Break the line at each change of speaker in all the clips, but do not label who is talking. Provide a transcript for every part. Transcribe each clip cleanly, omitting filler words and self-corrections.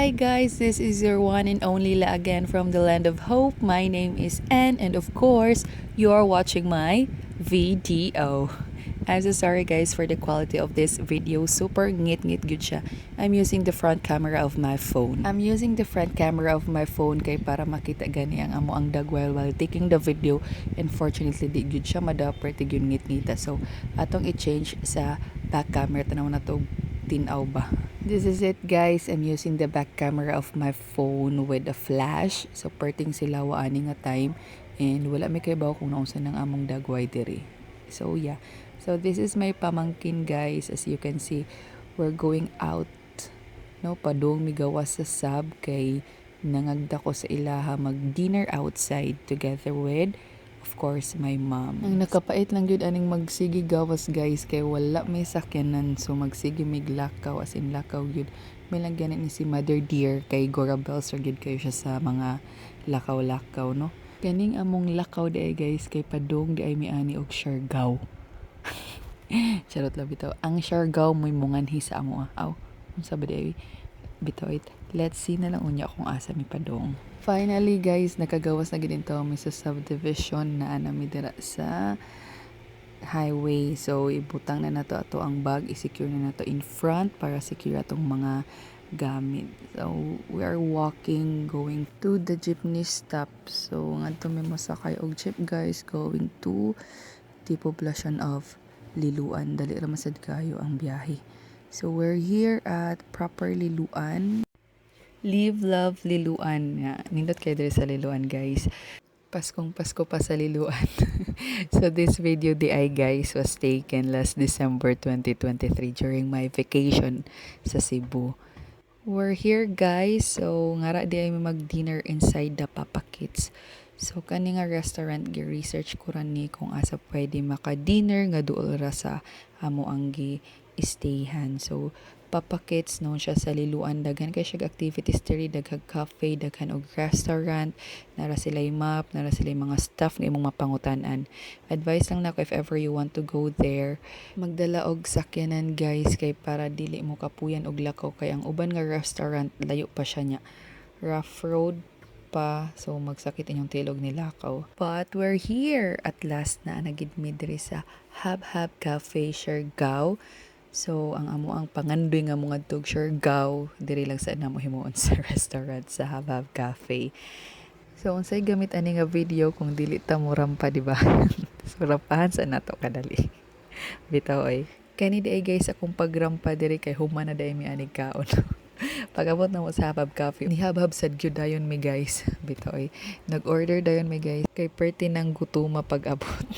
Hi guys, this is your one and only La again from the land of hope. My name is Anne and of course, you are watching my video. I'm so sorry guys for the quality of this video. Super ngit-ngit good siya. I'm using the front camera of my phone. I'm using the front camera of my phone kay para makita gani ang amo ang dag while taking the video. Unfortunately, di good siya madapper tig yun ngit-ngita. So, atong i-change sa back camera tanaw na to tinaw ba. This is it guys. I'm using the back camera of my phone with a flash. So, perting sila wa ani nga time and wala may kay bawo kung naunsa ng among dagway diri. So, yeah. So, this is my pamangkin guys. As you can see, we're going out. No, padong migawas sa sab kay nangagda ko sa ilaha mag-dinner outside together with of course my mom. Ang nakapait lang gyud aning magsigi gawas guys kay wala may sakyanan so magsigi mig lakaw as in lakaw gyud. May lang ganin ni si Mother Dear kay Gorabels or gyud kayo siya sa mga lakaw-lakaw no. Kaning among lakaw di guys kay padong di ay miani og siargao. Charot lang bitaw. Ang siargao mo'y munganhi sa amo. Aw, unsa ba di bitaw it. Let's see na lang unya kung asa mi padong. Finally guys, nakagawas na ginito mi sa subdivision na anami dira sa highway. So ibutang na nato ato ang bag, i-secure na nato in front para secure atong mga gamit. So we are walking going to the jeepney stop. So ngadto mi mosakay og jeep guys going to the poblacion of Liloan. Dali ra masad kayo ang biyahe. So we're here at proper Liloan. Live, love, Liloan. Nindot kayo dito sa Liloan, guys. Paskong Pasko pa sa Liloan. So, this video DI, guys, was taken last December 2023 during my vacation sa Cebu. We're here, guys. So, ngara di ay mag-dinner inside the Papa Kids. So, kani nga restaurant, gi-research ko ran ni kung asa pwede maka-dinner nga duol ra sa amo ang gi-stayhan. So, Papa Kids known siya sa Liloan, daghan kay siya activities diri, daghang cafe, daghan og restaurant, nara sila'y map, nara sila'y mga staff nga imong mapangutan-an. Advice lang nako if ever you want to go there, magdala og sakyanan guys kay para dili mo kapuyan og lakaw kay ang uban nga restaurant layo pa siya nya. Rough road pa, so magsakit inyong tilog ni lakaw. But we're here at last na nagid mi diri sa Hab-Hab Cafe Siargao. So, ang amo ang pangandoy nga mga tog Siargao, diri lang sa namo himuon sa restaurant sa Hab-Hab Cafe. So, unsay gamit ani nga video kung dili ta mo rampa, di ba? So, rampahan sa nato kadali. Bitaw oy. Kani di guys akong pagrampa diri kay human na dai mi anig kaon. Pag-abot na mo sa Hab-Hab Cafe, ni Hab-Hab sad gyud dayon mi guys. Bitaw oy. Nag-order dayon mi guys kay perti nang gutuma pag-abot.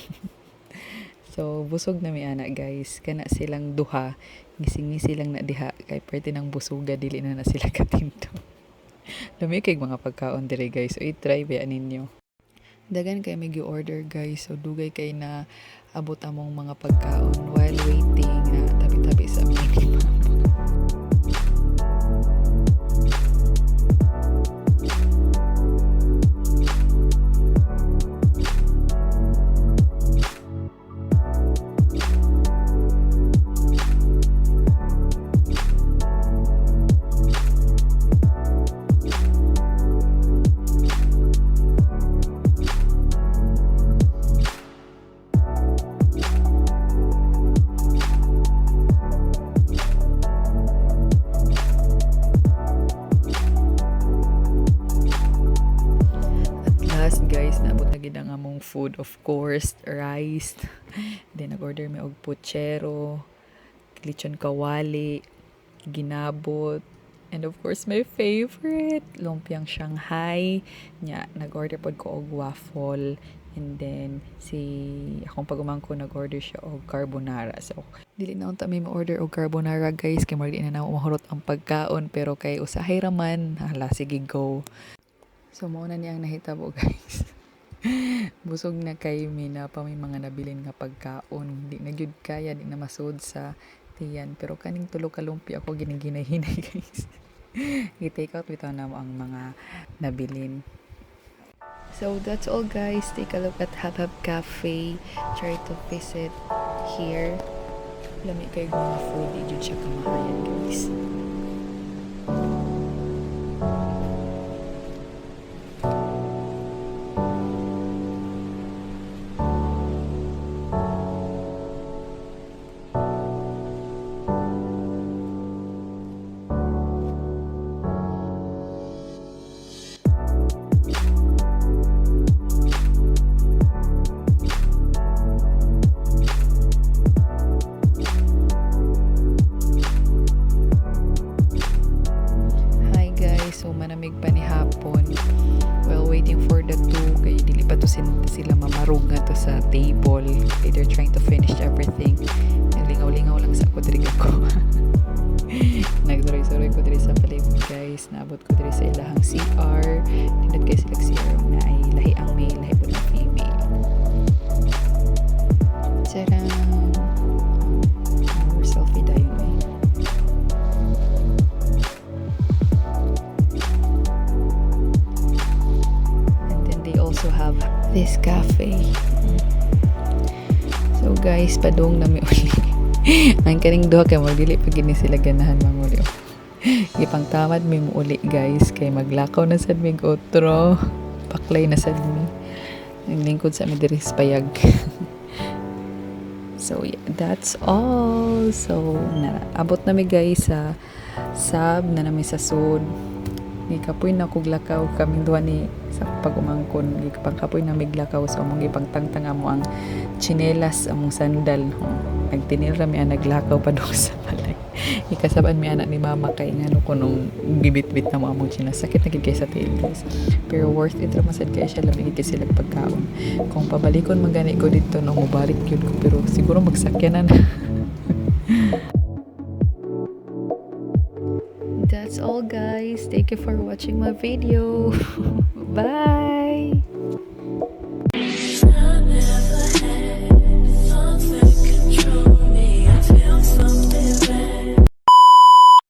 So, busog na mi ana guys. Kana silang duha. Gising-ngisi lang na diha. Kay pwede nang busuga. Dili na sila katinto. Lami kay mga pagkaon dire guys. So, i-try ba ninyo. Dagan kay may order guys. So, dugay kay na abot among mga pagkaon while waiting na tabi-tabi sa minimum. Guys, naabot na gid ang among food, of course, rice. Then nag-order mi og puchero, lechon kawali, ginabot, and of course my favorite, lumpiang Shanghai. Nya nag-order pod ko og waffle. And then si akong pagumangko nag-order siya og carbonara. So dili na unta mi ma-order og carbonara guys kay mali na mahurot ang pagkaon pero kay usahay raman, hala sige go. So, mauna niyang nahitabo guys. Busog na kay mina pa may mga nabilin nga pagkaon. Di na gyud kaya, di na masud sa tiyan. Pero kaning tulo ka lumpia ako ginaginahinay guys. I-take out bitaw na mo ang mga nabilin. So, that's all guys. Take a look at Hab-Hab Cafe. Try to visit here. Lami kayo mga food. Di jud siya kamahayan guys. guys, naabot ko diri sa ilahang CR. Tindot guys sila CR na ay lahi ang male, lahi po ng female. Tadam! Our selfie dayon eh. And then they also have this cafe. So guys, padung na mi uli. Ang kaning duha kay magdili pag gini sila ganahan manguli. Gipang tamad mi mo uli guys kay maglakaw na sad mig otro. Paklay na sad mi. Naglingkod sa mi diri sa payag. So yeah, that's all. So abot na mi guys sa sab na nami sa sud. Gikapoy na kog lakaw kaming duha ni sa pag-umangkon. Gipangkapoy na miglakaw so among gipangtangtang amo ang chinelas among sandal. Nagtinil rami ang naglakaw pa doon sa balay. Ikasaban mi anak ni mama kay ngano ko nung bibit-bit na mo among chinelas. Sakit na gid kay sa tiil guys. Pero worth it ra masad kay siya lamig kay sila pagkaon. Kung pabalikon magani ko dito no mobalik yun ko pero siguro magsakyanan. That's all guys. Thank you for watching my video. Bye.